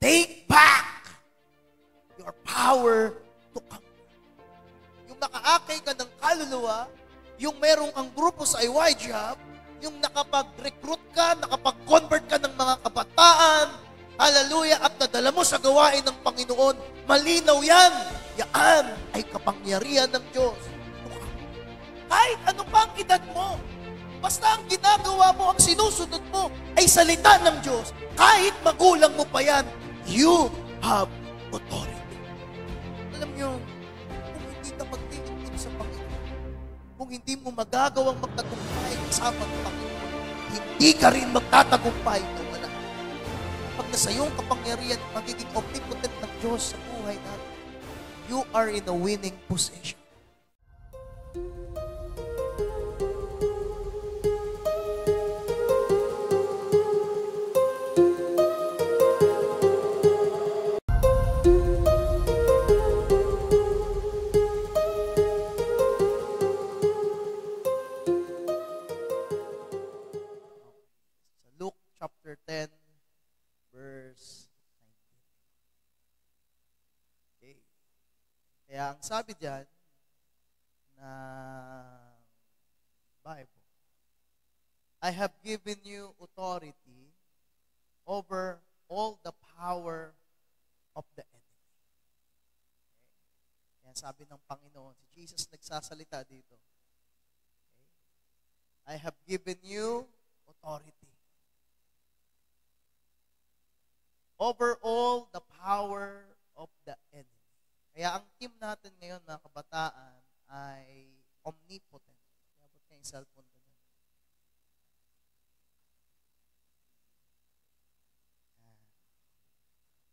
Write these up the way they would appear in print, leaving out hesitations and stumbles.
take back your power to conquer. Yung nakaakay ka ng kaluluwa, yung merong kang grupo sa IYJAB, yung nakapag-recruit ka, nakapag-convert ka ng mga kabataan, hallelujah, at nadala mo sa gawain ng Panginoon, malinaw yan. Yan ay kapangyarihan ng Diyos. Kahit ano pa ang edad mo, basta ang ginagawa mo, ang sinusunod mo, ay salita ng Diyos. Kahit magulang mo pa yan, you have authority. Alam nyo, kung hindi ka magtitipid sa Panginoon, kung hindi mo magagawang magtagumpay kasama ng Panginoon, hindi ka rin magtatagumpay na wala. Pag nasa iyong kapangyarihan, magiging omnipotent ng Diyos sa buhay natin, you are in a winning position. Luke chapter 10, verse 19. Okay. Kaya ang sabi diyan na Bible, I have given you authority over all the power of the enemy. Okay. Kaya sabi ng Panginoon, si Jesus nagsasalita dito. Okay. I have given you authority over all the power of the enemy. Kaya ang team natin ngayon, mga kabataan, ay omnipotent. Abot niya yung cellphone ko dyan.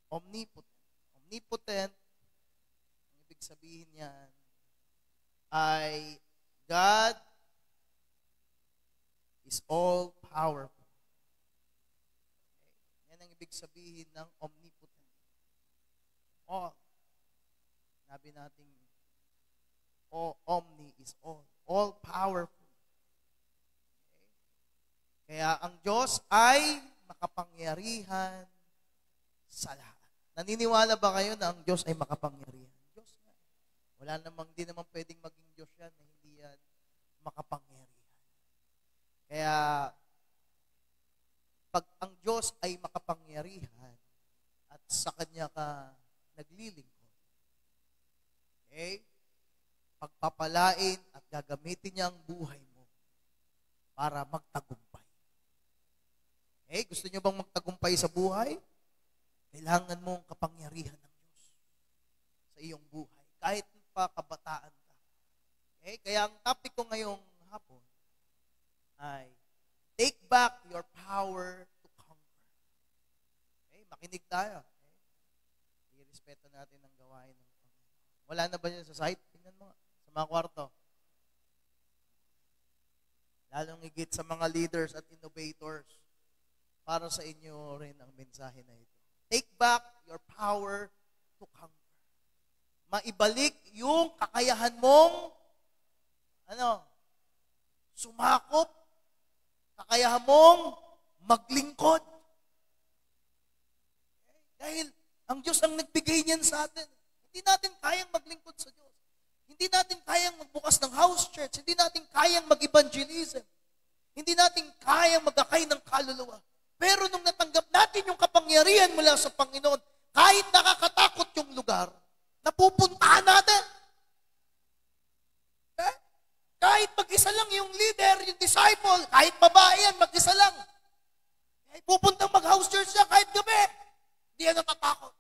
Omnipotent. Omnipotent, ang ibig sabihin niyan, ay God is all-powerful. Ang ibig sabihin ng omnipotent. All. Sabi natin, omni is all. All powerful. Okay? Kaya ang Diyos ay makapangyarihan sa lahat. Naniniwala ba kayo na ang Diyos ay makapangyarihan? Diyos nga. Wala namang, di naman pwedeng maging Diyos yan na hindi yan makapangyarihan. Kaya, pag ang Diyos ay makapangyarihan at sa Kanya ka naglilingkod, okay, pagpapalain at gagamitin niya ang buhay mo para magtagumpay. Okay, gusto niyo bang magtagumpay sa buhay? Kailangan mo ang kapangyarihan ng Diyos sa iyong buhay, kahit pa kabataan ka. Okay, kaya ang topic ko ngayong hapon ay take back your power to conquer. Okay, makinig tayo. Okay? I-respeto natin ang gawain ng Panginoon. Wala na ba yun sa site? Tingnan mo nga, sa mga kwarto. Lalong higit sa mga leaders at innovators, para sa inyo rin ang mensahe na ito. Take back your power to conquer. Maibalik yung kakayahan mong sumakop, kakayahan mong maglingkod. Okay? Dahil ang Diyos ang nagbigay niyan sa atin. Hindi natin kayang maglingkod sa Diyos. Hindi natin kayang magbukas ng house church. Hindi natin kayang mag-evangelism. Hindi natin kayang magakay ng kaluluwa. Pero nung natanggap natin yung kapangyarihan mula sa Panginoon, kahit nakakatakot yung lugar, napupuntahan natin. Okay? Kahit mag-isa lang yung leader, yung disciple, kahit babae yan, mag-isa lang. Kahit pupuntang mag-house church siya, kahit gabi, hindi yan natatakot.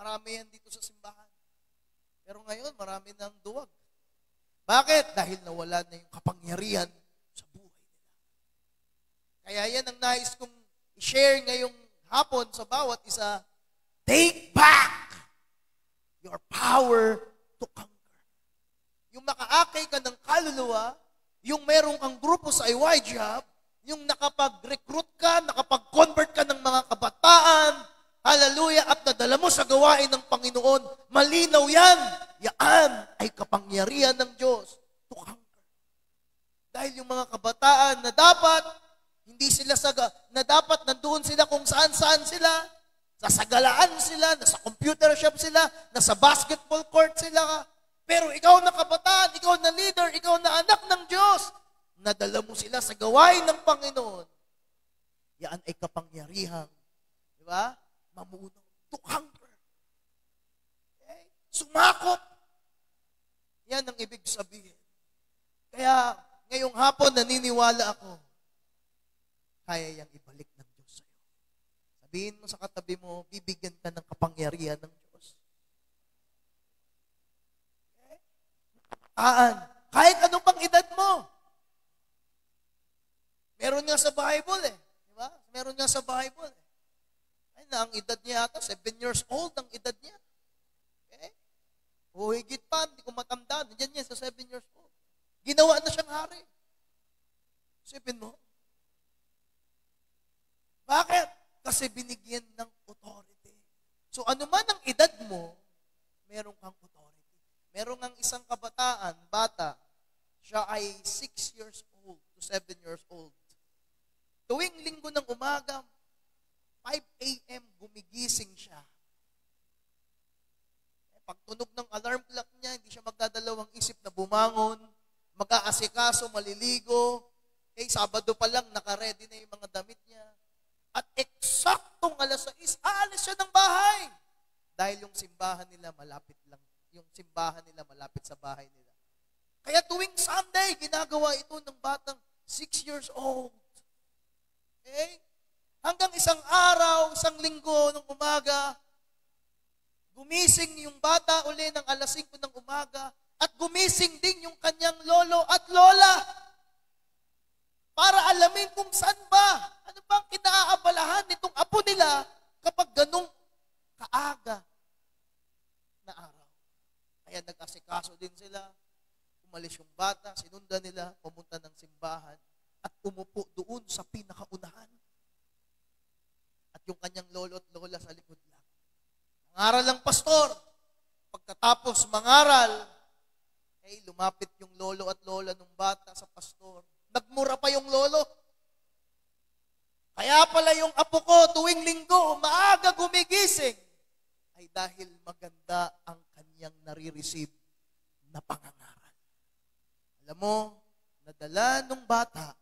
Marami yan dito sa simbahan. Pero ngayon, marami nang duwag. Bakit? Dahil nawala na yung kapangyarihan sa buhay nila. Kaya yan ang nais kong i-share ngayong hapon sa bawat isa. Take back your power to conquer. Yung makaakay ka ng kaluluwa, yung merong kang grupo sa IYJAB, yung nakapag-recruit ka, nakapag-convert ka ng mga kabataan, hallelujah, at nadala mo sa gawain ng Panginoon, malinaw yan. Yan ay kapangyarihan ng Diyos to conquer. Dahil yung mga kabataan na dapat Hindi sila na dapat nandoon sila kung saan-saan sila. Sa sagalaan sila, nasa computer shop sila, nasa basketball court sila. Pero ikaw na kabataan, ikaw na leader, ikaw na anak ng Diyos, nadala mo sila sa gawain ng Panginoon. Yan ay kapangyarihang, di ba? Mamuno. To conquer. Okay? Sumakop. Yan ang ibig sabihin. Kaya, ngayong hapon, naniniwala ako, kaya yang ibalik ng Diyos sa'yo. Sabihin mo sa katabi mo, bibigyan ka ng kapangyarihan ng Diyos. Okay? Kahit anong pang edad mo. Meron nga sa Bible eh. Di ba? Meron nga sa Bible eh. Ay na, ang edad niya ata, 7 years old ang edad niya. Okay? O higit pa, hindi ko matandaan. Nandiyan niya sa 7 years old. Ginawa na siyang hari. Isipin mo. Bakit? Kasi binigyan ng authority. So ano man ang edad mo, meron kang authority. Meron ang isang kabataan, bata, siya ay 6 years old to 7 years old. Tuwing linggo ng umaga, 5 a.m. gumigising siya. Pag tunog ng alarm clock niya, hindi siya magdadalawang isip na bumangon, mag-aasikaso, maliligo. Sabado pa lang, naka-ready na yung mga damit niya. At eksaktong alas 6, aalis siya ng bahay. Dahil yung simbahan nila malapit lang. Yung simbahan nila malapit sa bahay nila. Kaya tuwing Sunday, ginagawa ito ng batang 6 years old. Okay? Hanggang isang araw, isang linggo ng umaga, gumising yung bata uli ng alas 5 ng umaga at gumising din yung kanyang lolo at lola para alamin kung saan ba, ano bang kinaabalahan nitong apo nila kapag ganong kaaga na araw. Kaya nag-asikaso din sila, umalis yung bata, sinundan nila, pumunta ng simbahan at umupo doon sa pinakaunahan. At yung kanyang lolo at lola sa likod lang. Mangaral ang pastor. Pagkatapos mangaral, lumapit yung lolo at lola ng bata sa pastor. Nagmura pa yung lolo. Kaya pala yung apo ko tuwing linggo, maaga gumigising, ay dahil maganda ang kanyang nare-receive na pangangaral. Alam mo, nadala ng bata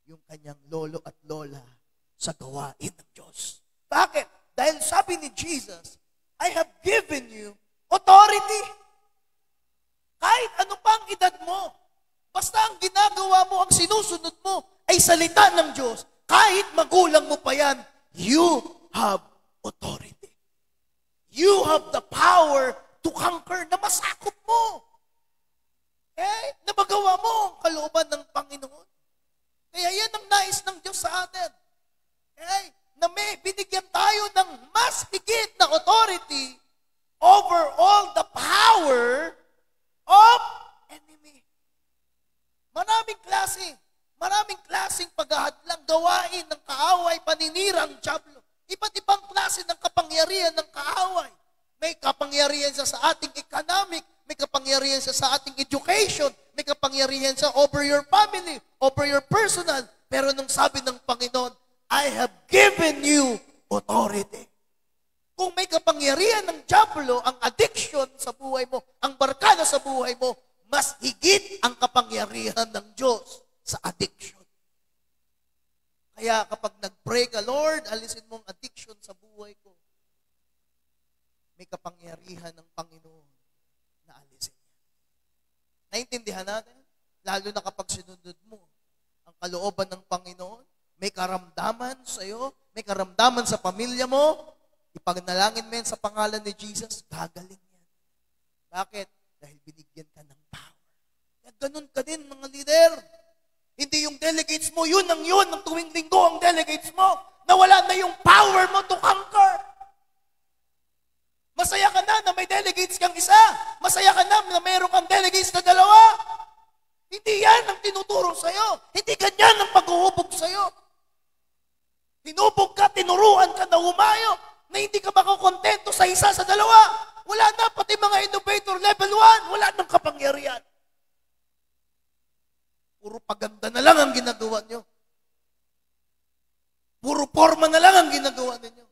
yung kanyang lolo at lola sa gawain ng Diyos. Bakit? Dahil sabi ni Jesus, I have given you authority. Kahit ano pang edad mo, basta ang ginagawa mo, ang sinusunod mo, ay salita ng Diyos. Kahit magulang mo pa yan, you have authority. You have the power to conquer na masakop mo. Na magawa mo ang kalooban ng Panginoon. Kaya yan ang nais ng Diyos sa atin. Na may binigyan tayo ng mas higit na authority over all the power of enemy. Maraming klaseng paghahadlang, gawain ng kaaway, paninirang dyablo. Iba't ibang klase ng kapangyarihan ng kaaway. May kapangyarihan siya sa ating economic, may kapangyarihan siya sa ating education, may kapangyarihan siya over your family, over your personal. Pero nung sabi ng Panginoon, I have given you authority. Kung may kapangyarihan ng dyablo, ang addiction sa buhay mo, ang barkada sa buhay mo, mas higit ang kapangyarihan ng Diyos sa addiction. Kaya kapag nag-pray ka, Lord, alisin mo ang addiction sa buhay ko, may kapangyarihan ng Panginoon na alisin niya. Naintindihan natin? Lalo na kapag sinunod mo ang kalooban ng Panginoon, may karamdaman sa iyo, may karamdaman sa pamilya mo, ipagnalangin mo yan sa pangalan ni Jesus, gagaling yan. Bakit? Dahil binigyan ka ng power. At ganun ka din, mga leader. Hindi yung delegates mo, yun ang tuwing linggo ang delegates mo, nawala na yung power mo to conquer. Masaya ka na may delegates kang isa. Masaya ka na mayroon kang delegates na dalawa. Hindi yan ang tinuturo sa'yo. Hindi ganyan ang paghuhubog sa'yo. Hinubog ka, tinuruan ka na humayo, na hindi ka makakontento sa isa sa dalawa. Wala na, pati mga innovator level 1, wala nang kapangyarihan. Puro paganda na lang ang ginagawa nyo. Puro forma na lang ang ginagawa ninyo.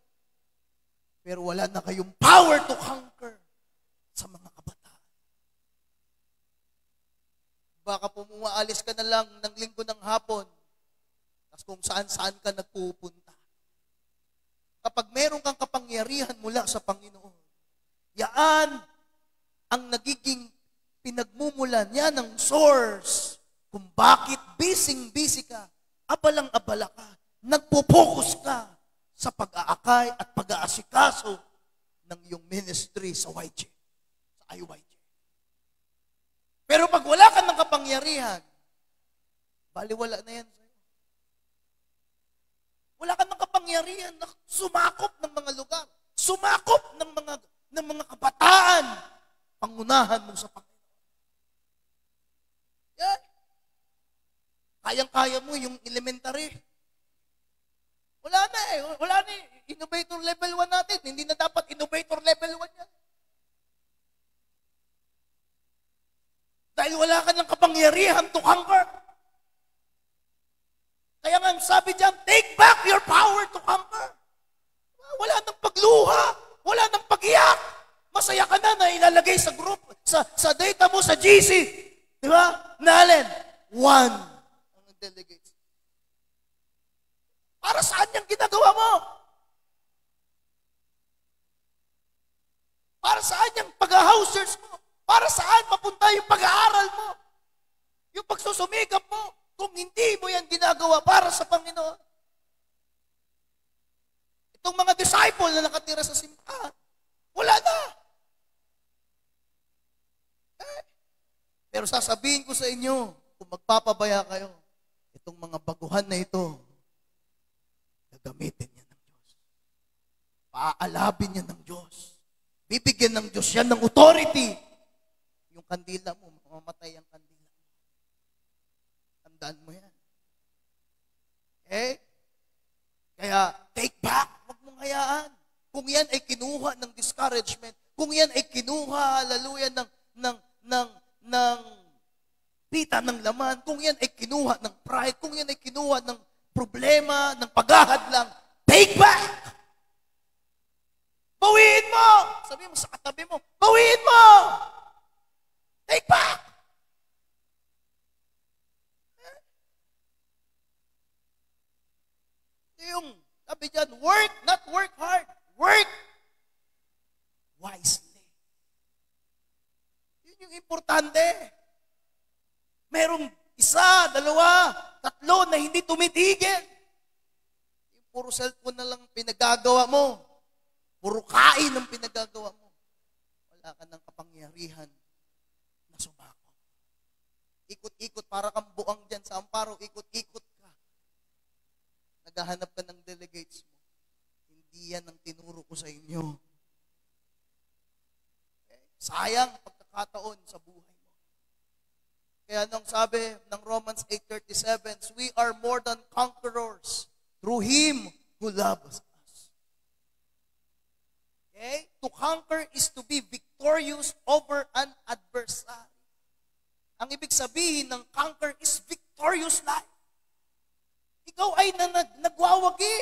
Pero wala na kayong power to conquer sa mga kabataan. Baka pumaalis ka na lang ng linggo ng hapon, tapos kung saan-saan ka nagpupunta. Kapag meron kang kapangyarihan mula sa Panginoon, yaan ang nagiging pinagmumulan niya ng source kung bakit busy ka, abalang-abala ka, nagpo-focus ka sa pag-aakay at pag-aasikaso ng iyong ministry sa YG, sa IYG. Pero pag wala ka ng kapangyarihan, baliwala na yan sa'yo. Wala ka ng kapangyarihan na sumakop ng mga lugar, sumakop ng mga kabataan, pangunahan mo sa Panginoon. Yan. Kayang-kaya mo yung elementary. Wala na eh. Wala na eh. Innovator level 1 natin. Hindi na dapat innovator level 1 yan. Dahil wala ka ng kapangyarihan to conquer. Kaya nga sabi diyan, take back your power to conquer. Wala nang pagluha. Wala nang pag-iyak. Masaya ka na ilalagay sa group, sa data mo, sa GC. Di ba? Nalen, 1 ang delegates. Para saan yung ginagawa mo? Para saan yung pag-housers mo? Para saan mapunta yung pag-aaral mo? Yung pagsusumikap mo? Kung hindi mo yan ginagawa para sa Panginoon. Itong mga disciple na nakatira sa simbahan, wala na. Pero sasabihin ko sa inyo, kung magpapabaya kayo, itong mga baguhan na ito, gagamitin niya ng Diyos. Paaalabin niya ng Diyos. Bibigyan ng Diyos yan ng authority. Yung kandila mo, mamamatay ang kandila mo. Tandaan mo yan. Okay? Kaya, take back. Huwag mong hayaan. Kung yan ay kinuha ng discouragement, kung yan ay kinuha, hallelujah, ng pita ng laman, kung yan ay kinuha ng pride, kung yan ay kinuha ng problema, ng paghahadlang, take back! Bawiin mo! Sabi mo sa katabi mo, bawiin mo! Take back! Yung, sabi dyan, work, not work hard. Work wisely. Yun yung importante. Merong 1, 2, 3 na hindi tumitigil. Yung puro cellphone na lang pinagagawa mo. Puro kain ang pinagagawa mo. Wala ka ng kapangyarihan na sumako. Ikot-ikot, para kang buang dyan sa Amparo, ikot-ikot ka. Naghahanap ka ng delegates mo. Hindi yan ang tinuro ko sa inyo. Okay? Sayang pagkakataon sa buhay mo. Kaya nung sabi ng Romans 8:37, we are more than conquerors through Him who loves us. Okay? To conquer is to be victorious over an adversary. Ang ibig sabihin ng conquer is victorious life. Ikaw ay nagwawagi.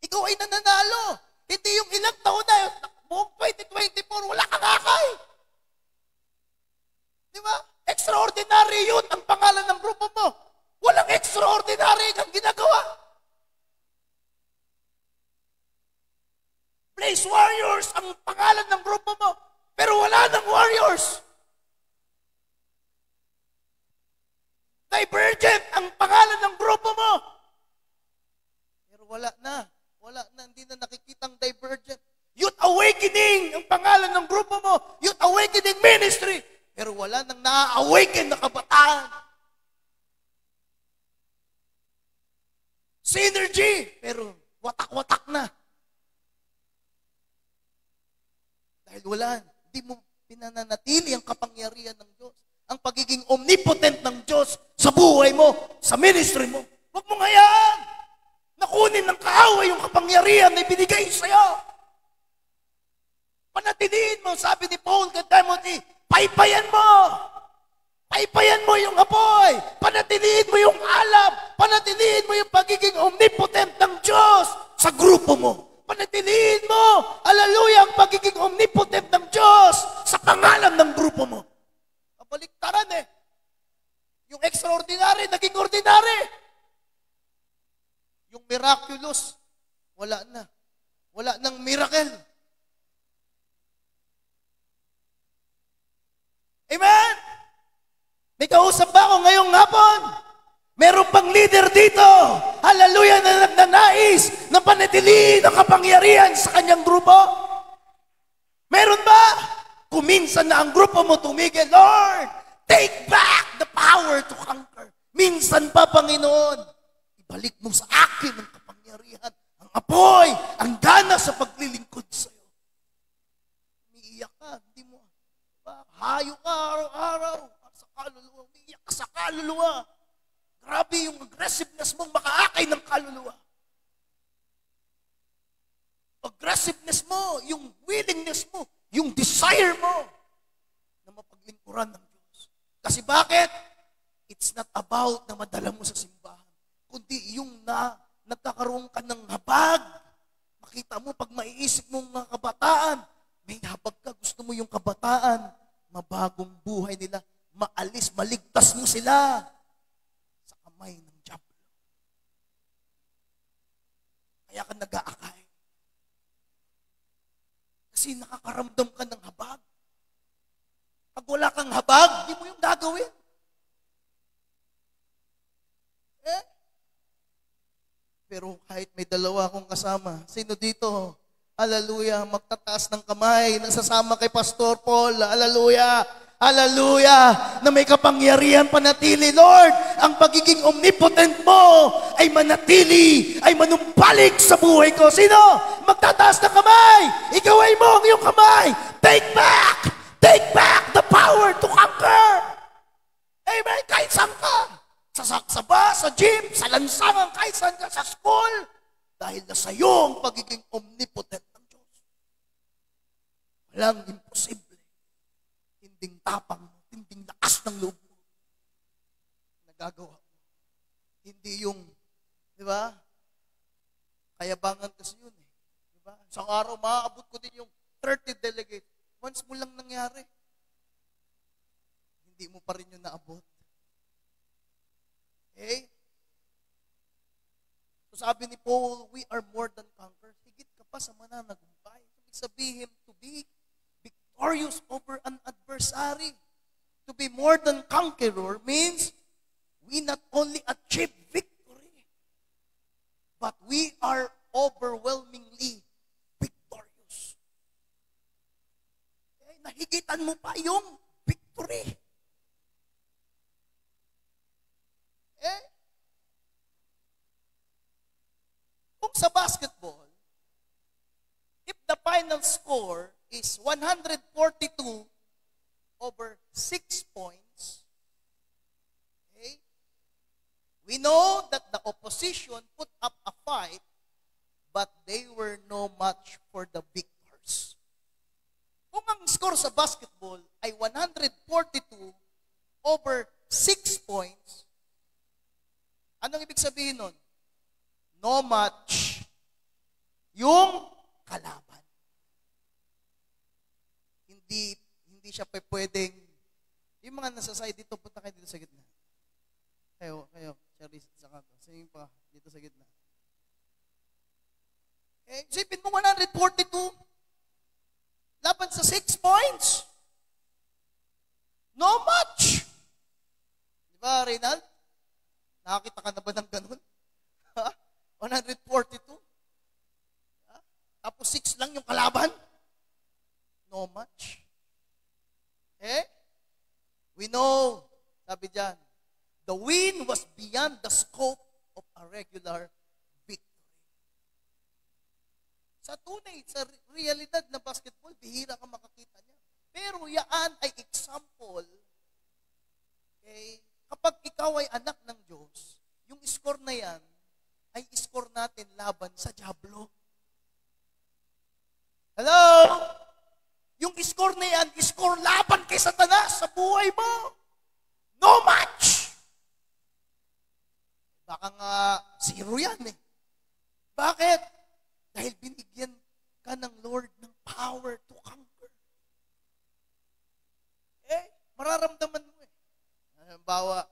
Ikaw ay nananalo. Hindi yung ilang taon na, buong 2024, wala kang akay. Di ba? Extraordinary yun ang pangalan ng grupo mo. Walang extraordinary kang ginagawa. Blaze Warriors ang pangalan ng grupo mo. Pero wala ng Warriors. Divergent ang pangalan ng grupo mo. Pero wala na. Wala na. Hindi na nakikitang Divergent. Youth Awakening ang pangalan ng grupo mo. Youth Awakening Ministry. Pero wala nang na-awaken na kabataan. Synergy. Pero watak-watak na. Dahil wala. Hindi mo pinananatili ang kapangyarihan ng Diyos. Ang pagiging omnipotent ng Diyos sa buhay mo, sa ministry mo. Huwag mong hayaan. Nakunin ng kaaway yung kapangyarihan na ibinigay sa'yo. Panatiliin mo, sabi ni Paul kay Timothy, paypayan mo. Paypayan mo yung apoy. Panatiliin mo yung alab. Panatiliin mo yung pagiging omnipotent ng Diyos sa grupo mo. Panatiliin mo, hallelujah, ang pagiging omnipotent ng Diyos sa pangalan ng grupo mo. Kabaliktaran eh. Yung extraordinary, naging ordinary. Yung miraculous, wala na. Wala nang miracle. Amen? May kausap ba ako ngayong hapon? Meron pang leader dito. Hallelujah, na nagnanais na panatiliin ang kapangyarihan sa kanyang grupo. Meron ba? Kuminsan na ang grupo mo tumigil, Lord, take back the power to conquer. Minsan pa, Panginoon, ibalik mo sa akin ang kapangyarihan, ang apoy, ang gana sa paglilingkod sa iyo. Umiiyak ka, hindi mo, hayo ka araw-araw, sa kaluluwa, umiiyak ka sa kaluluwa. Grabe yung aggressiveness mong makaakay ng kaluluwa. Aggressiveness mo, yung willingness mo, yung desire mo na mapaglingkuran ng Diyos. Kasi bakit? It's not about na madala mo sa simbahan, kundi yung nagkakaroon ka ng habag. Makita mo, pag maiisip mong mga kabataan, may habag ka, gusto mo yung kabataan, mabagong buhay nila, maalis, maligtas mo sila sa kamay ng diablo. Kaya ka nag-aakay. Kasi nakakaramdam ka ng habag. Pag wala kang habag, di mo yung gagawin. Pero kahit may dalawa akong kasama, sino dito? Hallelujah, magtataas ng kamay, nasasama kay Pastor Paul. Hallelujah, hallelujah, na may kapangyarihan panatili. Lord, ang pagiging omnipotent mo ay manatili, ay manumbalik sa buhay ko. Sino? Magtataas ng kamay. Ikaw ay mo ang iyong kamay. Take back the power to conquer. Amen, kahit saan ka. Sa bus, sa gym, sa lansangan, kahit saan ka, sa school. Dahil na sa iyo ang pagiging omnipotent ng Diyos. Walang imposible. Tinding tapang mo, tinding lakas ng loob mo. Nagagawa mo. Hindi yung, di ba? Kayabangan kasi yun eh. Di ba? Isang araw, maaabot ko din yung 30 delegates. Once mo lang nangyari. Hindi mo pa rin yung naabot. Okay? So sabi ni Paul, we are more than conquerors. Higit ka pa sa mananagumpay. Ibig sabihin, to be victorious over an adversary. To be more than conqueror means we not only achieve victory, but we are overwhelmingly victorious. Okay? Nahigitan mo pa yung victory. Kung sa basketball, if the final score is 142 over 6 points, okay, we know that the opposition put up a fight, but they were no match for the victors. Kung ang score sa basketball ay 142 over 6 points, anong ibig sabihin nun? No match yung kalaban. Hindi siya pwedeng, yung mga nasa side dito, punta kayo dito sa gitna. Kayo, Charis, sa kanto. Sino pa dito sa gitna? Okay, isipin mo 142 laban sa 6 points. No match. Di ba, Reynald? Nakakita ka na ba ng ganun? 142? Tapos 6 lang yung kalaban? No match. We know, sabi dyan, the win was beyond the scope of a regular victory. Sa tunay, sa realidad na basketball, bihira ka makakita niya. Pero yan ay example, okay, kapag ikaw ay anak ng Diyos, yung score na yan, ay score natin laban sa diablo. Hello? Yung score na yan, score laban kay Satanas sa buhay mo. No match! Baka nga zero yan eh. Bakit? Dahil binigyan ka ng Lord ng power to conquer. Mararamdaman mo eh. Halimbawa,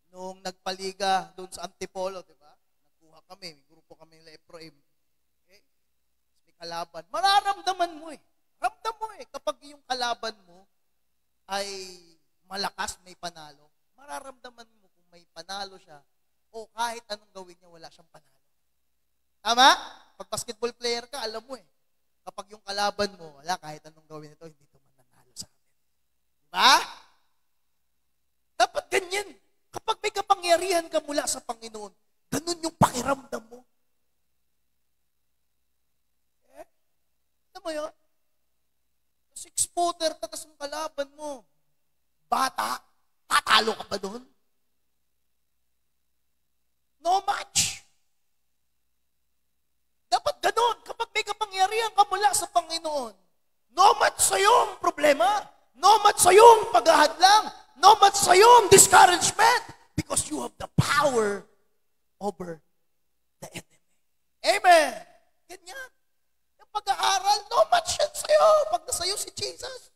nung nagpaliga doon sa Antipolo, di ba? Nagkuha kami, may grupo kami ng Ephraim. Okay? May kalaban. Mararamdaman mo eh. Ramdam mo eh. Kapag yung kalaban mo ay malakas, may panalo, mararamdaman mo kung may panalo siya o kahit anong gawin niya, wala siyang panalo. Tama? Pag basketball player ka, alam mo eh. Kapag yung kalaban mo, wala, kahit anong gawin ito, hindi ito mananalo sa amin. Diba? Dapat ganyan. Kapag may kapangyarihan ka mula sa Panginoon, ganun yung pakiramdam mo. Ano mo yun? 6-footer ka, tapos yung kalaban mo, bata, tatalo ka ba doon? No match. Dapat ganun. Kapag may kapangyarihan ka mula sa Panginoon, no match sa'yo ang problema. No match sa'yo ang paghahadlang. No match sa'yo ang discouragement. Because you have the power over the enemy. Amen. Ganyan. Yung pag-aaral, no match yan sa'yo. Pag nasa'yo si Jesus.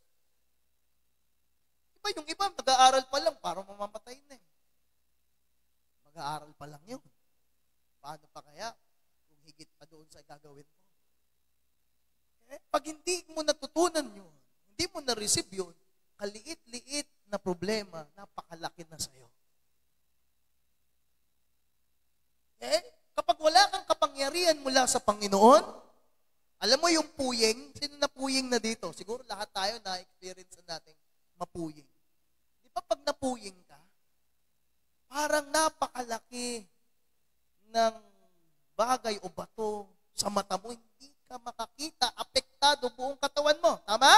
Diba yung iba, nag-aaral pa lang, parang mamamatay na eh. Mag-aaral pa lang yun. Paano pa kaya kung higit pa doon sa gagawin mo? Pag hindi mo natutunan yun, hindi mo na-receive yun, kaliit-liit na problema, napakalaki na sa'yo. Kapag wala kang kapangyarihan mula sa Panginoon, alam mo yung puyeng, sino na puyeng na dito? Siguro lahat tayo na-experience natin mapuyeng. Di ba pag napuyeng ka, parang napakalaki ng bagay o bato sa mata mo, hindi ka makakita, apektado buong katawan mo. Tama?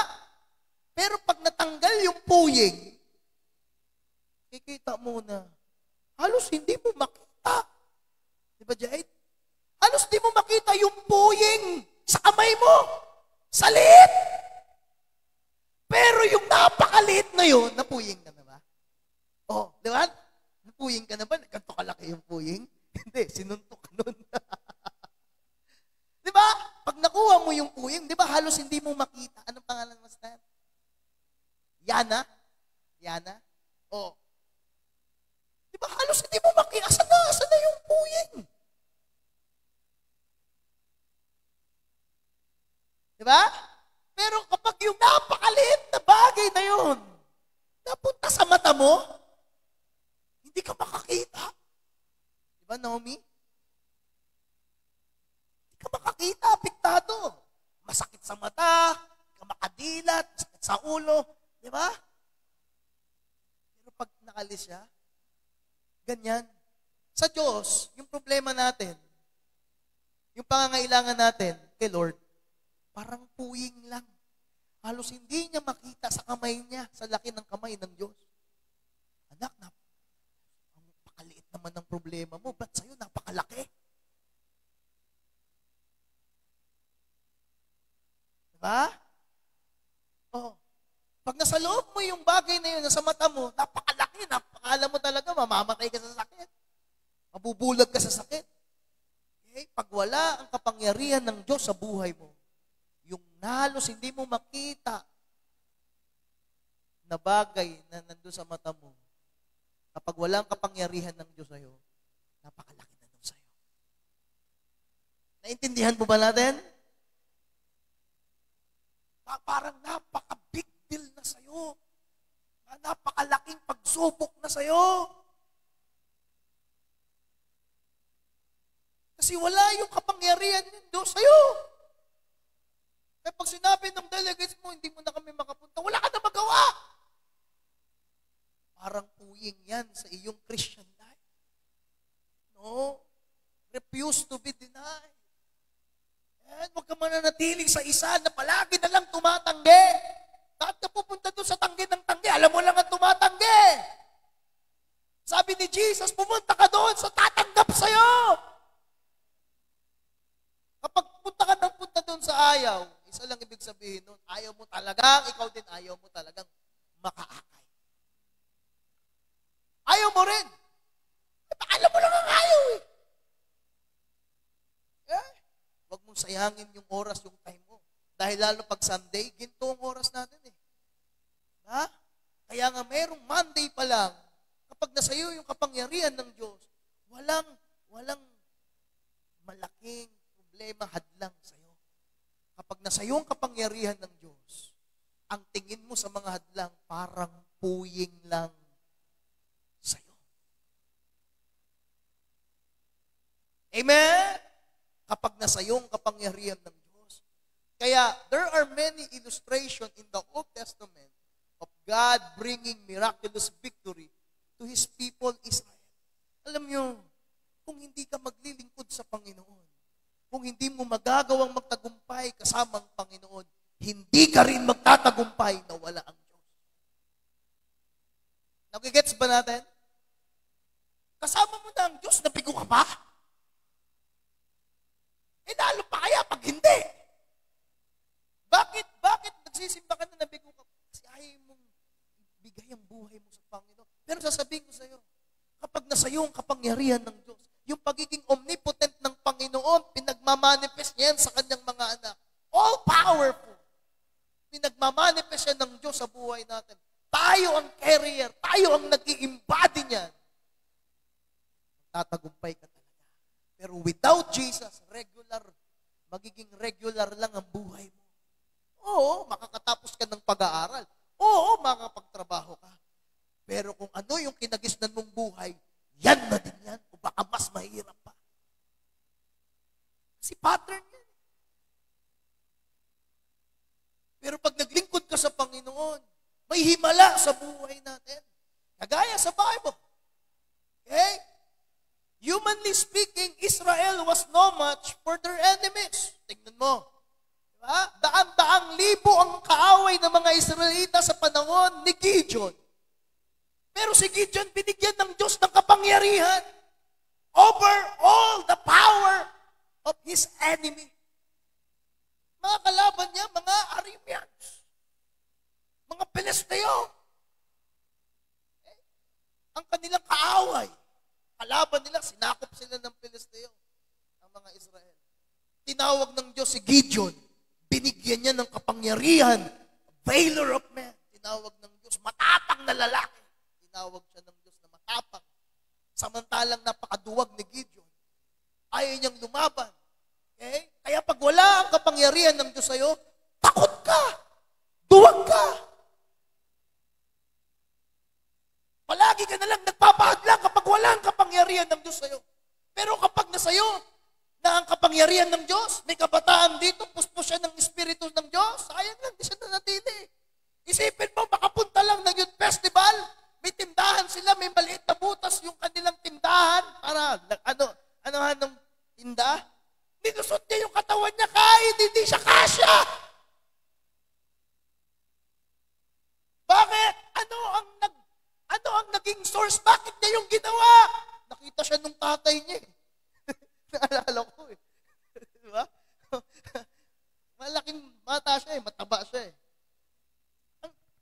Pero pag natanggal yung puyeng, kikita mo na, halos hindi mo makita. Di ba, Jade? Halos hindi mo makita yung puyeng sa kamay mo. Sa liit. Pero yung napakaliit na yun, napuyeng ka na ba? Oh, di ba? Napuyeng ka na ba? Ganito kalaki yung puyeng? Hindi, sinuntok ka nun. Di ba? Pag nakuha mo yung puyeng, di ba halos hindi mo makita? Anong pangalan mo, Stan? Yana? Yana? Oh. Di ba halos hindi mo makita? Asan na yung puyeng? Di ba? Pero kapag yung napakaliit na bagay na yun, napunta sa mata mo, hindi ka makakita. Di ba, Naomi? Hindi ka makakita, apektado. Masakit sa mata, hindi ka makadilat, masakit sa ulo. Di ba? Pero pag nakalis siya, ganyan. Sa Diyos, yung problema natin, yung pangangailangan natin kay Lord, parang puying lang. Halos hindi niya makita sa kamay niya, sa laki ng kamay ng Diyos. Anak, ang pakaliit naman ng problema mo, ba't sa'yo napakalaki? Diba? Oh. Pag nasa loob mo yung bagay na yun, nasa mata mo, napakalaki, napakala mo talaga, mamamatay ka sa sakit. Mabubulag ka sa sakit. Okay? Pag wala ang kapangyarihan ng Diyos sa buhay mo, yung halos hindi mo makita na bagay na nandun sa mata mo, kapag walang kapangyarihan ng Diyos sa'yo, napakalaki na nun sa'yo. Naintindihan po ba natin? Parang napaka-big deal na sa'yo. Napakalaking pagsubok na sa'yo. Kasi wala yung kapangyarihan ng Diyos sa'yo. Kaya pag sinabi ng delegates mo, hindi mo na kami makapunta, wala ka na magawa. Parang puying yan sa iyong Christian life. No? Refuse to be denied. And huwag ka mananatiling sa isa na palagi na lang tumatanggi. Bakit ka pupunta doon sa tanggi ng tanggi? Alam mo lang ang tumatanggi. Sabi ni Jesus, pumunta ka doon sa tatanggap sa'yo. Kapag punta doon sa ayaw, isa lang ibig sabihin nun, ayaw mo talagang, ikaw din ayaw mo talagang makaakay. Ayaw mo rin. Alam mo lang ang ayaw eh. Huwag mong sayangin yung oras, yung time mo. Dahil lalo pag Sunday, ginto ang oras natin eh. Ha? Kaya nga mayroong Monday pa lang, kapag nasa iyo yung kapangyarihan ng Diyos, walang malaking problema, hadlang sa iyo. Kapag nasa iyo ang kapangyarihan ng Diyos, ang tingin mo sa mga hadlang parang puying lang sa iyo. Amen? Kapag nasa iyo ang kapangyarihan ng Diyos. Kaya there are many illustrations in the Old Testament of God bringing miraculous victory to His people Israel. Alam niyo, kung hindi ka maglilingkod sa Panginoon, kung hindi mo magagawang magtagumpay kasama ang Panginoon, hindi ka rin magtatagumpay na wala ang Diyos. Nagigets ba natin? Kasama mo na ang Diyos, nabigo ka ba? Lalo pa kaya pag hindi? Bakit nagsisimba ka na nabigo ka? Kasi ayaw mong bigay ang buhay mo sa Panginoon. Pero sasabihin ko sa iyo, kapag nasa iyo ang kapangyarihan ng Diyos, yung pagiging omnipotent ng Panginoon, pinagmamanifest niya yan sa kanyang mga anak. All powerful. Pinagmamanifest yan ng Diyos sa buhay natin. Tayo ang carrier, tayo ang nag-i-embody niyan. Tatagumpay ka talaga. Pero without Jesus, magiging regular lang ang buhay mo. Oo, makakatapos ka ng pag-aaral. Oo, makakapagtrabaho ka. Pero kung ano yung kinagisnan mong buhay, yan na din yan. O baka mas mahirap pa. Kasi pattern yan. Pero pag naglingkod ka sa Panginoon, may himala sa buhay natin. Kagaya sa Bible. Okay? Humanly speaking, Israel was no match for their enemies. Tingnan mo. Diba? Daan-daang libo ang kaaway ng mga Israelita sa panahon ni Gideon. Pero si Gideon binigyan ng Diyos ng kapangyarihan over all the power of his enemy. Mga kalaban niya, mga Arameans, mga Pilisteo. Ang kanilang kaaway. Kalaban nila, sinakop sila ng Pilisteo, ang mga Israel. Tinawag ng Diyos si Gideon, binigyan niya ng kapangyarihan, valor of man. Tinawag ng Diyos, matapang na lalaki. Tinawag siya ng Diyos na matapang. Samantalang napakaduwag ni Gideon, ayaw niyang lumaban. Okay? Kaya pag wala ang kapangyarihan ng Diyos sa'yo, takot ka, duwag ka. Palagi ka na lang nagpapahadlang kapag wala ang kapangyarihan ng Diyos sa'yo. Pero kapag nasa'yo na ang kapangyarihan ng Diyos, may kabataan dito, puspos siya ng Espiritu ng Diyos, sayang lang, di siya nanatili. Isipin mo, makapunta lang ng youth festival, may tindahan sila, may maliit na butas yung kanilang tindahan, para, anong tinda? Nilusot niya yung katawan niya kahit hindi siya kasya. Bakit? Ano ang naging source? Bakit niya yung ginawa? Nakita siya nung tatay niya eh. Naalala ko eh. Diba? Malaking bata siya eh, mataba siya eh.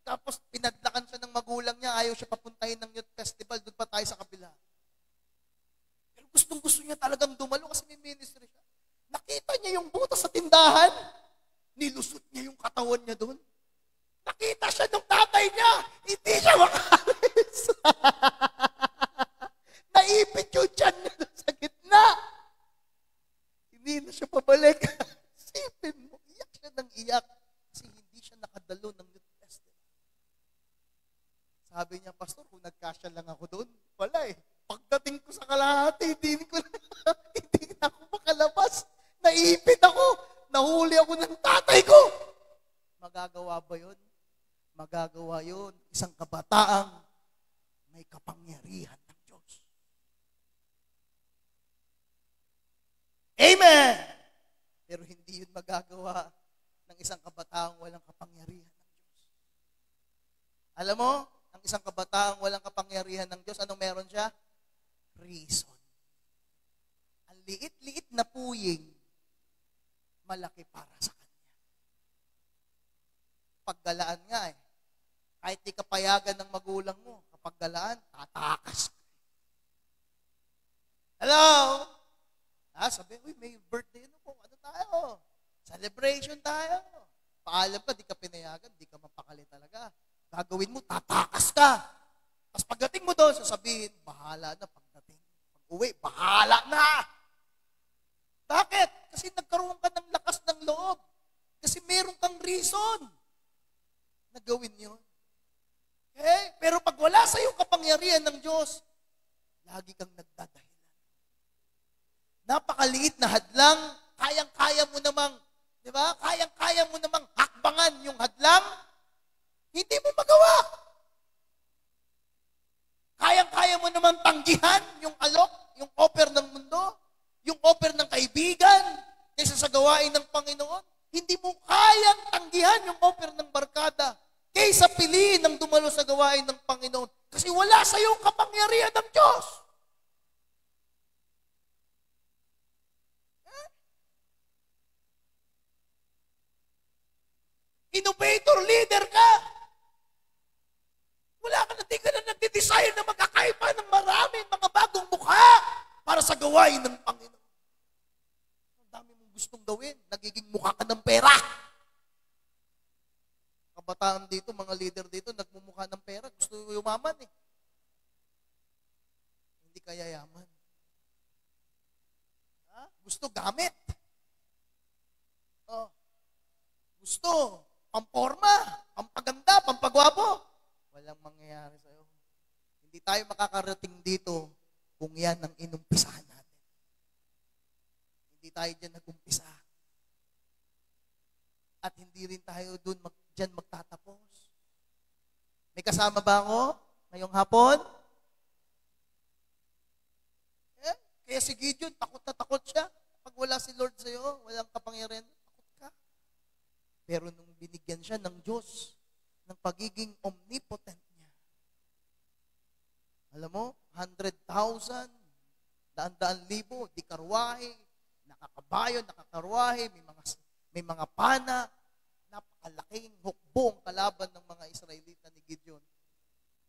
Tapos pinadlakan siya ng magulang niya, ayaw siya papuntahin ng youth festival, doon pa tayo sa kabila. Pero gustong-gusto niya talagang dumalo kasi may ministry siya. Nakita niya yung butas sa tindahan, nilusot niya yung katawan niya doon. Nakita siya ng tatay niya, hindi siya makalis. Naipit yung tiyan niya sa gitna. Hindi na siya pabalik. Sipin mo, iyak siya ng iyak kasi hindi siya nakadalo ng youth festival. Sabi niya, Pastor, kung nagkasya lang ako doon, wala eh. Pagdating ko sa kalahati, hindi na ako makalabas. Naipit ako. Nahuli ako ng tatay ko. Magagawa ba yun? Magagawa yun. Isang kabataang may kapangyarihan ng Diyos. Amen! Pero hindi yun magagawa ng isang kabataang walang kapangyarihan ng Diyos. Alam mo, ang isang kabataang walang kapangyarihan ng Diyos, anong meron siya? Reason. Ang liit-liit na puying, malaki para sa kanya. Paggalaan nga eh. Kahit di kapayagan ng magulang mo, mapaggalaan, tatakas. Hello? Sabi, uy, may birthday po. Ano tayo? Celebration tayo. Paalam ka, di ka pinayagan, di ka mapakali talaga. Gagawin mo, tatakas ka. Tapos pagdating mo doon, sasabihin, bahala na pagdating. Pag-uwi, bahala na. Bakit? Kasi nagkaroon ka ng lakas ng loob. Kasi meron kang reason na gawin yun. Okay? Pero pag wala sa iyong kapangyarihan ng Diyos, lagi kang nagdadahilan. Napakaliit na hadlang, kayang-kaya mo namang, di ba? Kayang-kaya mo namang hakbangan yung hadlang, hindi mo magawa. Kayang-kaya mo namang tanggihan yung alok, yung offer ng mundo, yung offer ng kaibigan, kaysa sa gawain ng Panginoon. Hindi mo kayang tanggihan yung offer ng barkada, kaysa piliin ng dumalo sa gawain ng Panginoon. Kasi wala sa iyong kapangyarihan ng Diyos. Innovator leader ka. Wala ka na, di ka na nagde-desire na magkakaiba ng maraming mga bagong mukha para sa gawain ng Panginoon. Ang dami mong gustong gawin, nagiging mukha ka ng pera. Kabataan dito, mga leader dito, nagmumukha ng pera, gusto yumaman eh. Hindi kaya yaman. Gusto gamit. Gusto pamporma, pampaganda, pampagwapo. Walang mangyayari sa'yo. Hindi tayo makakarating dito kung yan ang inumpisahan natin. Hindi tayo dyan nag-umpisa. At hindi rin tayo dyan magtatapos. May kasama ba ako ngayong hapon? Kaya si Gideon, takot na takot siya. Pag wala si Lord sa'yo, walang kapangyarihan, takot ka. Pero nung binigyan siya ng Diyos, ng pagiging omnipotent niya, alam mo, 100,000, daan-daan libo, di karwahe, nakakabayo, nakakarwahe, may mga pana, napakalaking hukbo ang kalaban ng mga Israelita ni Gideon.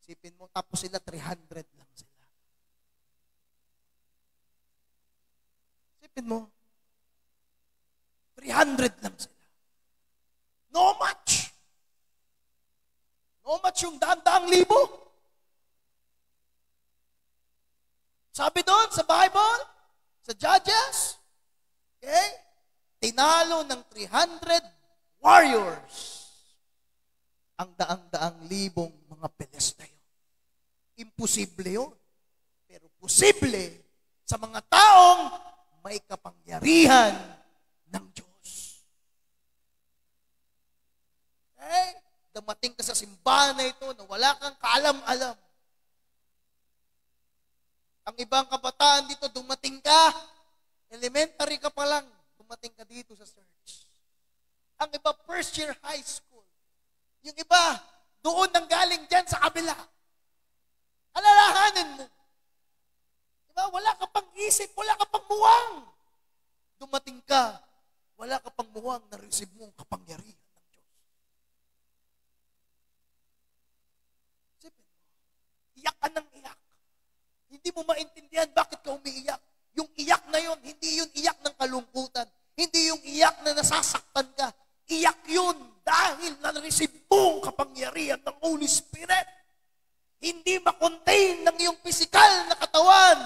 Isipin mo, tapos sila 300 lang sila. Isipin mo, 300 lang sila. No match. No match yung daan-daang libo. Sabi doon sa Bible, sa Judges, okay, tinalo ng 300 warriors ang daang-daang libong mga Pelesteo. Imposible yun. Pero posible sa mga taong may kapangyarihan ng Diyos. Okay? Dumating ka sa simbahan na ito na wala kang kaalam-alam. Ang ibang kabataan dito, dumating ka, elementary ka pa lang, dumating ka dito sa church. Ang iba, first year high school. Yung iba, doon nang galing dyan sa kabila. Alalahanin mo. Diba? Wala ka pang isip, wala ka pang muwang. Dumating ka, wala ka pang muwang na receive mo ang kapangyarihan. Iyak ka ng iyak. Hindi mo maintindihan bakit ka umiiyak. Yung iyak na yun, hindi yun iyak ng kalungkutan. Hindi yung iyak na nasasaktan ka. Iyak yun dahil na-receive mo ang kapangyarihan ng Holy Spirit. Hindi ma-contain ng iyong physical na katawan.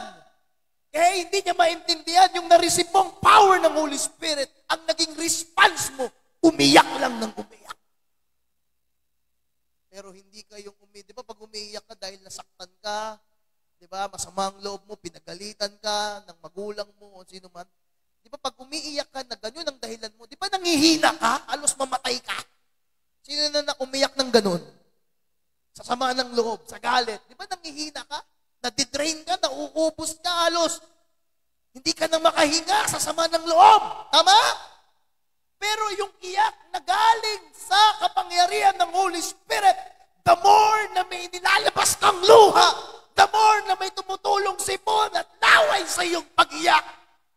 Kaya hindi niya maintindihan yung na-receive mo ang power ng Holy Spirit. Ang naging response mo, umiyak lang ng umiyak. Pero hindi kayong di ba pag umiiyak ka dahil nasaktan ka, di ba masama ang loob mo, pinagalitan ka ng magulang mo o sino man, di ba pag umiiyak ka na ganyan ang dahilan mo, di ba nangihina ka, halos mamatay ka? Sino na umiyak ng ganun? Sa sama ng loob, sa galit, di ba nangihina ka? Nadidrain ka, nauubos ka halos. Hindi ka na makahinga sa sama ng loob. Tama? Pero yung iyak na galing sa kapangyarihan ng Holy Spirit, the more na may nilalabas kang luha, the more na may tumutulong sipon at laway sa iyong pag-iyak,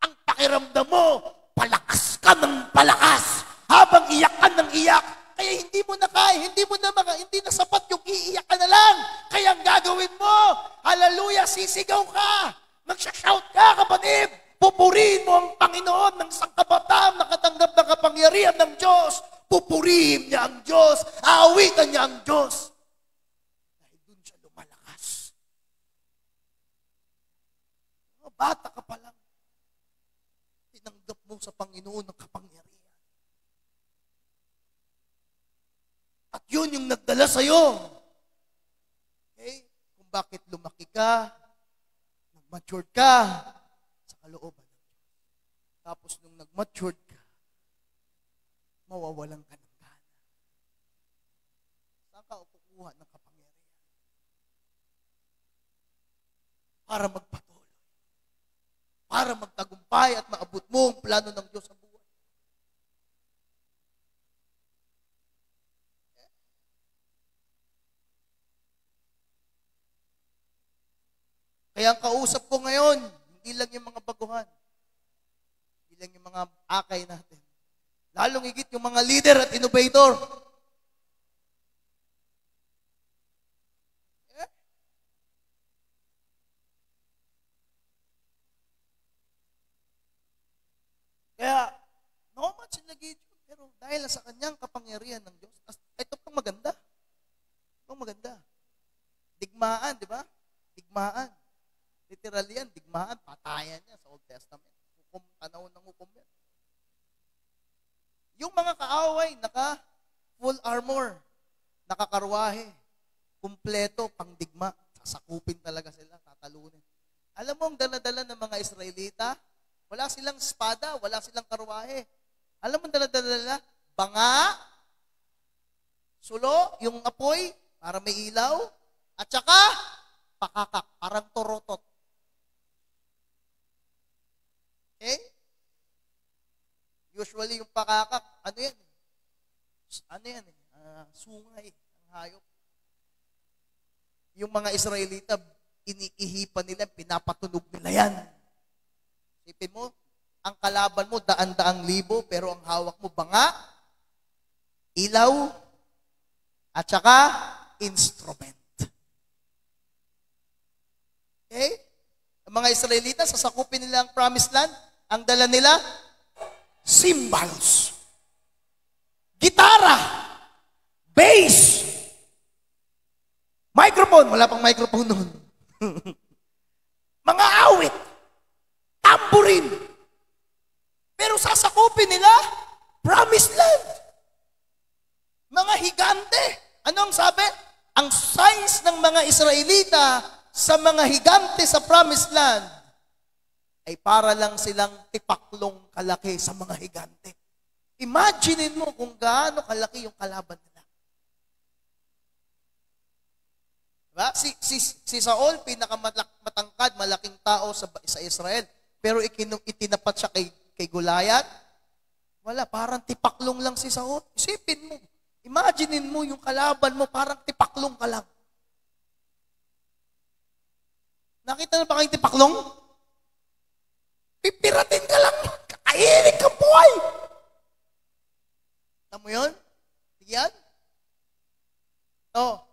ang pakiramdam mo, palakas ka ng palakas. Habang iyak ka ng iyak, Kaya hindi mo na kaya, hindi na sapat yung iiyak ka na lang. Kaya ang gagawin mo, hallelujah, sisigaw ka. Magsha-shout ka, kapatid. Pupurihin mo ang Panginoon ng sangkabataan, nakatanggap ng kapangyarihan ng Diyos. Pupurihin niya ang Diyos. Aawitan niya ang Diyos. Dahil doon siya lumalakas. Mga bata ka pa lang. Tinanggap mo sa Panginoon ng kapangyarihan. At yun yung nagdala sa'yo. Okay? Kung bakit lumaki ka, nag-matured ka sa kalooban ng Diyos. Tapos nung nag-matured ka, mawawalan ka ng gana. Saan ka kukuha ng kapangyarihan? Para magpatuloy. Para magtagumpay at maabot mo ang plano ng Diyos sa buhay. Kaya ang kausap ko ngayon, hindi lang yung mga baguhan. Hindi lang yung mga akay natin. Lalong higit yung mga leader at innovator. Kaya, no much in the Gideon, pero dahil sa kanyang kapangyarihan ng Diyos, ito pang maganda. Ito pang maganda. Digmaan, di ba? Digmaan. Literal yan, digmaan, patayan niya sa Old Testament. Hukom, panahon ng hukom yan. Yung mga kaaway, naka-full armor, nakakarwahe, kumpleto, pangdigma, sasakupin talaga sila, tatalunin. Alam mo, ang dala-dala ng mga Israelita, wala silang espada, wala silang karwahe. Alam mo, dala-dala, banga, sulo, yung apoy, para may ilaw, at saka, pakakak, parang torotot. Okay? Usually, yung pakakak, ano yan? Sungay, ang hayop. Yung mga Israelita, iniihipan nila, pinapatunog nila yan. Isipin mo, ang kalaban mo, daan-daang libo, pero ang hawak mo, banga, ilaw, at saka, instrument. Okay? Ang mga Israelita, sasakupin nila ang promised land, ang dala nila, cymbals, gitara, bass, microphone, wala pang microphone noon. Mga awit, tambourine. Pero sasakupin nila, promised land. Mga higante. Ano ang sabi? Ang size ng mga Israelita sa mga higante sa promised land ay para lang silang tipaklong kalaki sa mga higante. Imaginin mo kung gaano kalaki yung kalaban nila. Diba? Si Saul, pinakamatangkad, malaking tao sa Israel. Pero itinapat siya kay Goliath. Wala, parang tipaklong lang si Saul. Isipin mo, imaginin mo yung kalaban mo, parang tipaklong ka lang. Nakita na ba kayong tipaklong? Pipiratin ka lang. Kakahilig ka buhay. Alam mo yun? Yan? Oh.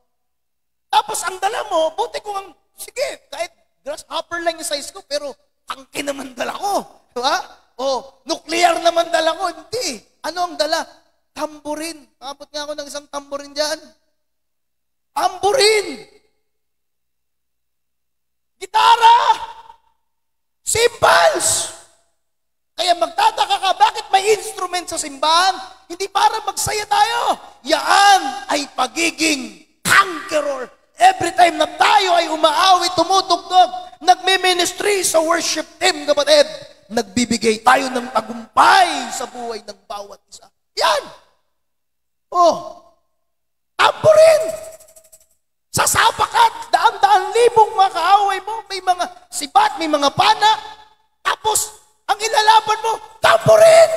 Tapos ang dala mo, buti ko ang, sige, kahit grasshopper lang yung size ko, pero tangke naman dala ko. Diba? Oh, nuclear naman dala ko. Hindi. Ano ang dala? Tamburin. Abot nga ako ng isang tamburin dyan. Tamburin! Gitara! Cymbals! Kaya magtataka ka, bakit may instrument sa simbahan? Hindi para magsaya tayo. Yaan ay pagiging conqueror. Every time na tayo ay umaawit, tumutugtog, nagme-ministry sa worship team, kapatid, nagbibigay tayo ng tagumpay sa buhay ng bawat isa. Yan! Oh, tamburin! Sasapak ka, daan-daan libong mga kaaway mo, may mga sibat, may mga pana, tapos, ang ilalaban mo, tamburin!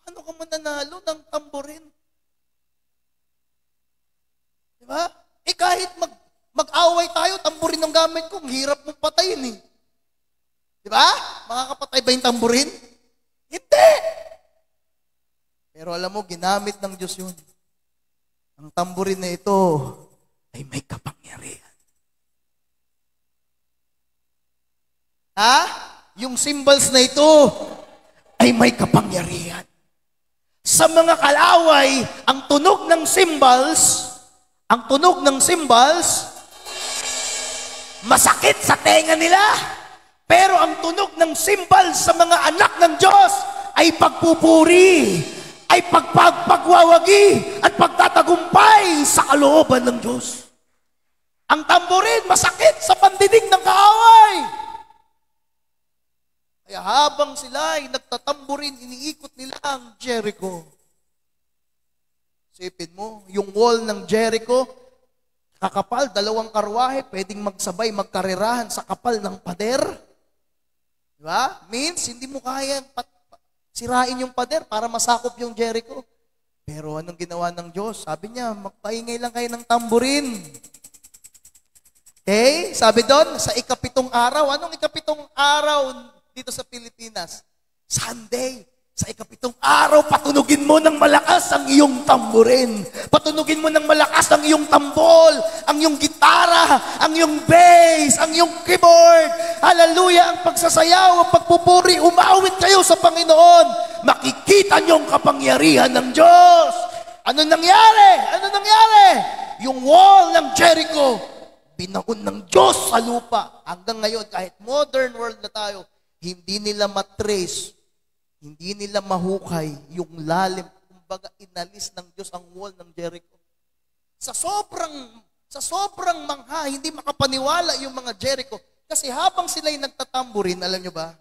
Ano ka mananalo ng tamburin? Diba? Kahit mag-away tayo, tamburin ang gamit ko, ang hirap mong patayin eh. Diba? Makakapatay ba yung tamburin? Hindi! Pero alam mo, ginamit ng Diyos yun. Ang tamborin na ito ay may kapangyarihan. Ha? Yung symbols na ito ay may kapangyarihan. Sa mga kalaway, ang tunog ng cymbals, masakit sa tenga nila. Pero ang tunog ng cymbals sa mga anak ng Diyos ay pagpupuri, ay pagwawagi, at pagtatagumpay sa kalooban ng Diyos. Ang tamborin, masakit sa pandinig ng kaaway. Kaya habang sila ay nagtatamborin, iniikot nila ang Jericho. Isipin mo, yung wall ng Jericho, kakapal, 2 karwahe, pwedeng magsabay, magkarerahan sa kapal ng pader. Diba? Means, hindi mo kaya sirain yung pader para masakop yung Jericho. Pero anong ginawa ng Diyos? Sabi niya, magpaingay lang kayo ng tamborin. Okay? Sabi doon, sa ika-7 araw. Anong ika-7 araw dito sa Pilipinas? Sunday. Sa ika-7 araw, patunugin mo ng malakas ang iyong tamborin. Patunugin mo ng malakas ang iyong tambol, ang iyong gitara, ang iyong bass, ang iyong keyboard. Hallelujah, ang pagsasayaw, ang pagpupuri, umawit kayo sa Panginoon. Makikita niyo ang kapangyarihan ng Diyos. Ano nangyari? Ano nangyari? Yung wall ng Jericho, binaon ng Diyos sa lupa. Hanggang ngayon, kahit modern world na tayo, hindi nila matrace, hindi nila mahukay yung lalim. Kumbaga, inalis ng Diyos ang wall ng Jericho. Sa sobrang mangha, hindi makapaniwala yung mga Jericho. Kasi habang sila'y nagtatamburin, alam nyo ba,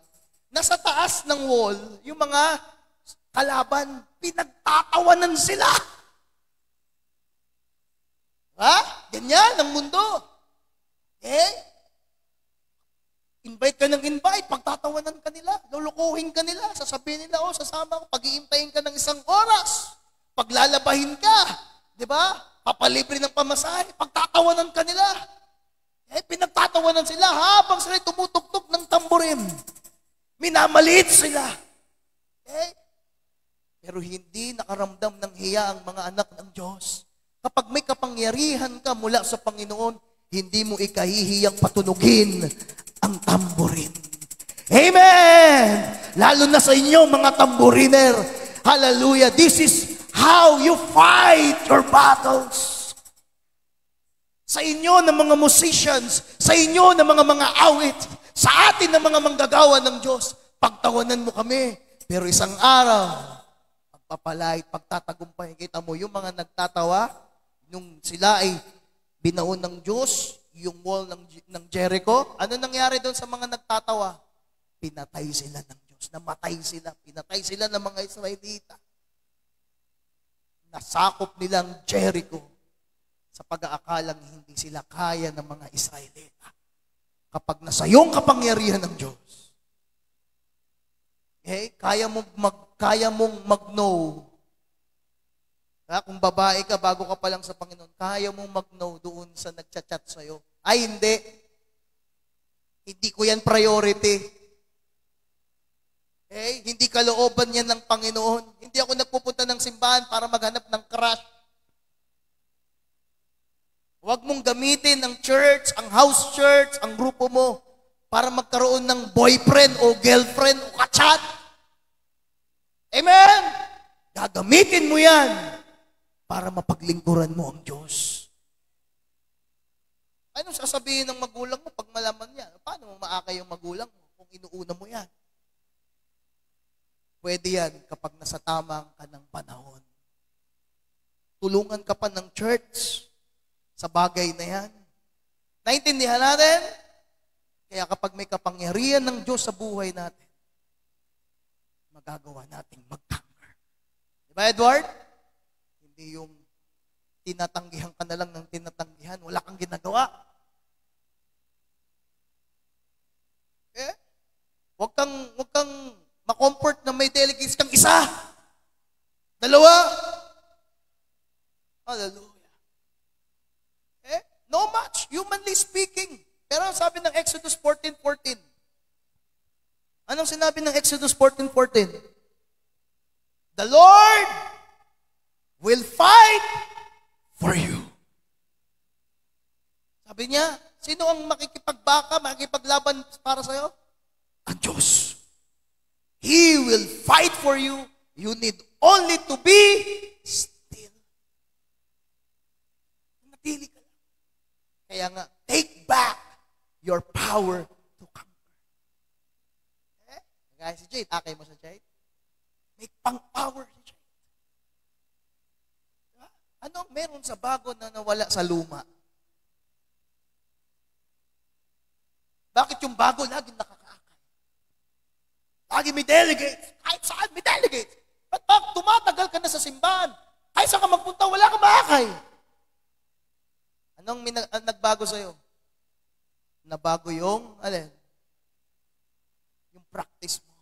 nasa taas ng wall, yung mga kalaban, pinagtatawanan sila. Ha? Ganyan ang mundo. Invite ka ng invite, pagtatawanan ka nila, lulukuhin ka nila, sasabihin nila, sasama ko, pag-iintayin ka ng 1 oras, paglalabahin ka, di ba? Papalibre ng pamasahe, pagtatawanan ka nila. Pinagtatawanan sila habang sila tumutugtog ng tamborin. Minamaliit sila. Pero hindi nakaramdam ng hiya ang mga anak ng Diyos. Kapag may kapangyarihan ka mula sa Panginoon, hindi mo ikahihiyang patunugin ang tamborin. Amen! Lalo na sa inyo, mga tamboriner. Hallelujah! This is how you fight your battles. Sa inyo ng mga musicians, sa inyo ng mga awit, sa atin ng mga manggagawa ng Diyos, pagtawanan mo kami. Pero isang araw, pagpapalait, pagtatagumpay, kita mo, yung mga nagtatawa, nung sila ay binaon ng Diyos, yung wall ng Jericho, ano nangyari doon sa mga nagtatawa? Pinatay sila ng Diyos. Namatay sila. Pinatay sila ng mga Israelita. Nasakop nilang Jericho sa pag-aakalang hindi sila kaya ng mga Israelita. Kapag nasa iyong kapangyarihan ng Diyos, kaya mong mag-know. Kung babae ka, bago ka pa lang sa Panginoon, kaya mong mag-no doon sa nagchat-chat sa'yo. Ay, hindi. Hindi ko yan priority. Hindi kalooban yan ng Panginoon. Hindi ako nagpupunta ng simbahan para maghanap ng crush. Huwag mong gamitin ang church, ang house church, ang grupo mo para magkaroon ng boyfriend o girlfriend o kachat. Amen? Gagamitin mo yan para mapaglingkuran mo ang Diyos. Anong sasabihin ng magulang mo pag malaman niya? Paano mo maakay yung magulang mo kung inuuna mo yan? Pwede yan kapag nasa tamang ka ng panahon. Tulungan ka pa ng church sa bagay na yan. Naintindihan natin? Kaya kapag may kapangyarihan ng Diyos sa buhay natin, magagawa nating mag-conquer. Diba, Edward? Hindi yung tinatanggihan ka na lang ng tinatanggihan, wala kang ginagawa. Huwag kang ma-comfort na may delegates kang isa. 2. Hallelujah. No much, humanly speaking. Pero sabi ng Exodus 14:14. Anong sinabi ng Exodus 14:14? The Lord will fight for you. Sabi niya, sino ang makikipaglaban para sa'yo? Ang Diyos. He will fight for you. You need only to be still. Natili ka lang. Kaya nga, take back your power to conquer. Kaya si Jade, akay mo sa Jade? May pang-power si Jade. Diba? Ano ang meron sa bago na nawala sa luma? Bakit yung bago laging nakakaakay? Lagi may delegate. Kahit saan may delegate. Ba't bak tumatagal ka na sa simbahan? Kahit saan ka magpunta, wala ka maakay. Anong nagbago sa'yo? Nabago yung, yung practice mo.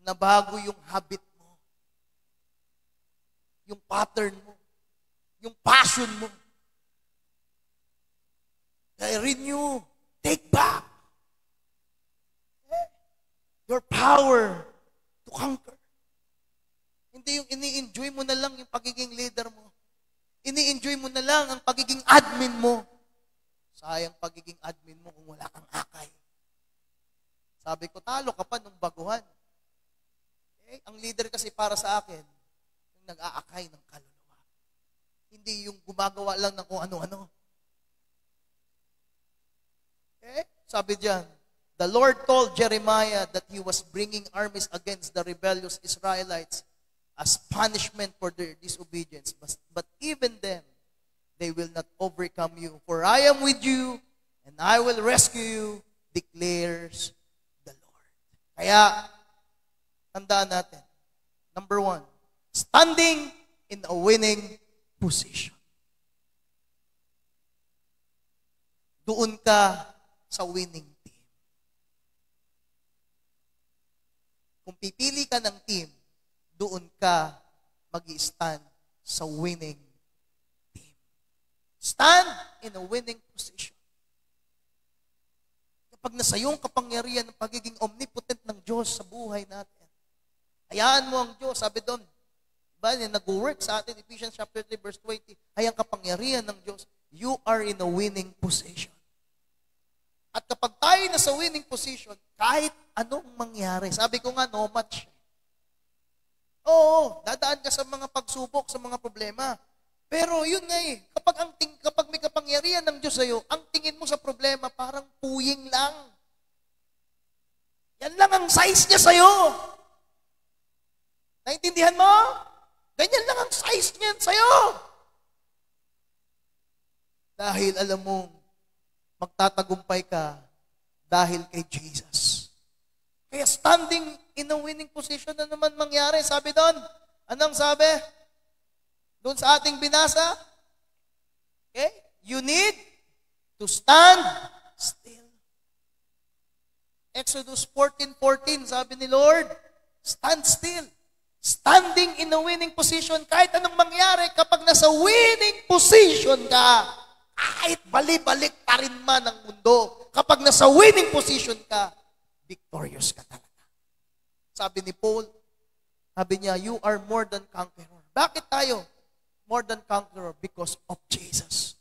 Nabago yung habit mo. Yung pattern mo. Yung passion mo. Kaya renew. Take back your power to conquer. Hindi yung ini-enjoy mo na lang yung pagiging leader mo. Ini-enjoy mo na lang ang pagiging admin mo. Sayang pagiging admin mo kung wala kang akay. Sabi ko, talo ka pa nung baguhan. Ang leader kasi para sa akin, yung nag-aakay ng kaluluwa. Hindi yung gumagawa lang ng kung ano-ano. Sabi diyan, the Lord told Jeremiah that He was bringing armies against the rebellious Israelites as punishment for their disobedience. But even then, they will not overcome you. For I am with you, and I will rescue you, declares the Lord. Kaya, tandaan natin. Number 1, standing in a winning position. Doon ka sa winning team. Kung pipili ka ng team, doon ka mag-i-stand sa winning team. Stand in a winning position. Kapag nasa iyong kapangyarihan ng pagiging omnipotent ng Diyos sa buhay natin, hayaan mo ang Diyos, sabi doon, nag-work sa atin, Ephesians chapter 3, verse 20, ay ang kapangyarihan ng Diyos, you are in a winning position. At kapag tayo na sa winning position, kahit anong mangyari, sabi ko nga, no match. Oo, dadaan ka sa mga pagsubok, sa mga problema. Pero yun nga kapag may kapangyarihan ng Diyos sa'yo, ang tingin mo sa problema parang puying lang. Yan lang ang size niya sa'yo. Naintindihan mo? Ganyan lang ang size niya sa'yo. Dahil alam mo, magtatagumpay ka dahil kay Jesus. Kaya standing in a winning position na naman mangyari. Sabi doon, anong sabi? Doon sa ating binasa, okay? You need to stand still. Exodus 14:14, sabi ni Lord, stand still. Standing in a winning position, kahit anong mangyari, kapag nasa winning position ka, kahit bali-balik pa rin man ang mundo, kapag nasa winning position ka, victorious ka talaga. Sabi ni Paul, sabi niya, you are more than conqueror. Bakit tayo more than conqueror? Because of Jesus.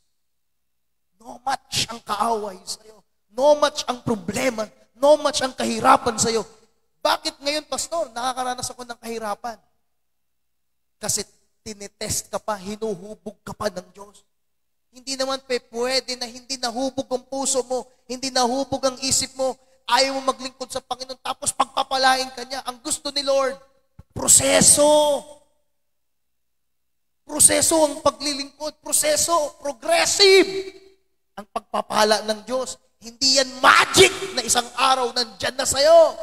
No much ang kaaway sa'yo. No much ang problema. No much ang kahirapan sa'yo. Bakit ngayon, pastor, nakakaranas ako ng kahirapan? Kasi tinetest ka pa, hinuhubog ka pa ng Diyos. Hindi naman pwede na hindi nahubog ang puso mo, hindi nahubog ang isip mo, ayaw mo maglingkod sa Panginoon, tapos pagpapalain ka niya. Ang gusto ni Lord, proseso. Proseso ang paglilingkod, proseso, progressive. Ang pagpapala ng Diyos, hindi yan magic na isang araw nandyan na sa'yo.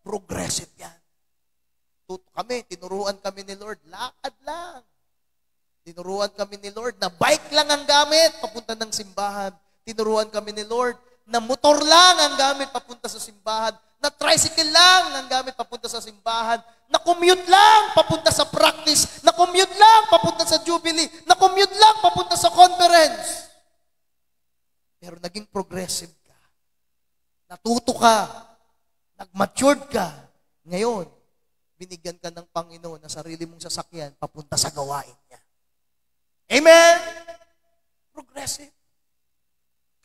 Progressive yan. Tinuruan kami ni Lord, lakad lang. Tinuruan kami ni Lord na bike lang ang gamit papunta ng simbahan. Tinuruan kami ni Lord na motor lang ang gamit papunta sa simbahan. Na tricycle lang ang gamit papunta sa simbahan. Na commute lang papunta sa practice. Na commute lang papunta sa jubilee. Na commute lang papunta sa conference. Pero naging progressive ka. Natuto ka. Nag-matured ka. Ngayon, binigyan ka ng Panginoon na sarili mong sasakyan papunta sa gawain niya. Amen? Progressive.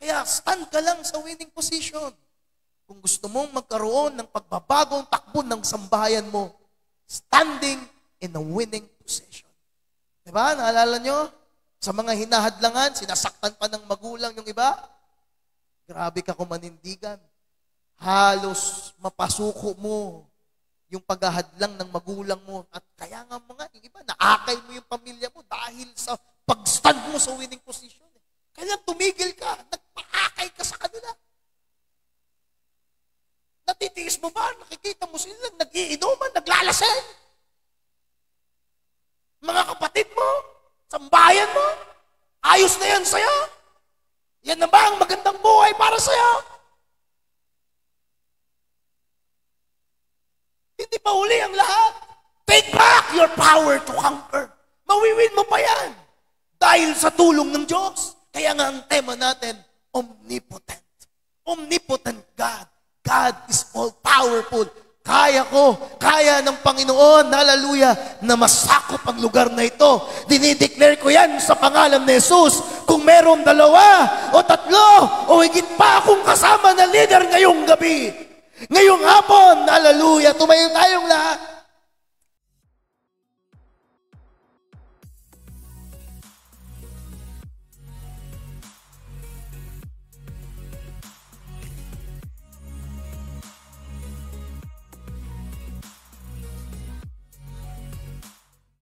Kaya stand ka lang sa winning position. Kung gusto mong magkaroon ng pagbabagong takbo ng sambahayan mo, standing in a winning position. Diba? Naalala nyo? Sa mga hinahadlangan, sinasaktan pa ng magulang yung iba. Grabe ka kumanindigan. Halos mapasuko mo yung paghahadlang ng magulang mo. At kaya nga mga, yung iba, naakay mo yung pamilya mo dahil sa pag-stand mo sa winning position. Kaya tumigil ka, nagpaakay ka sa kanila. Natitiis mo ba? Nakikita mo sila nag-iinuman, naglalasing. Mga kapatid mo, sambayan mo, ayos na yan sa'yo. Yan na ba ang magandang buhay para sa'yo? Hindi pa uli ang lahat. Take back your power to conquer. Mawiwin mo pa yan. Dahil sa tulong ng Diyos. Kaya nga ang tema natin, omnipotent. Omnipotent God. God is all-powerful. Kaya ko, kaya ng Panginoon, hallelujah, na masakop ang lugar na ito. Dinideclare ko yan sa pangalan ni Jesus. Kung meron 2 o 3 o higit pa akong kasama na leader ngayong gabi, ngayong hapon, hallelujah, tumayo tayong lahat.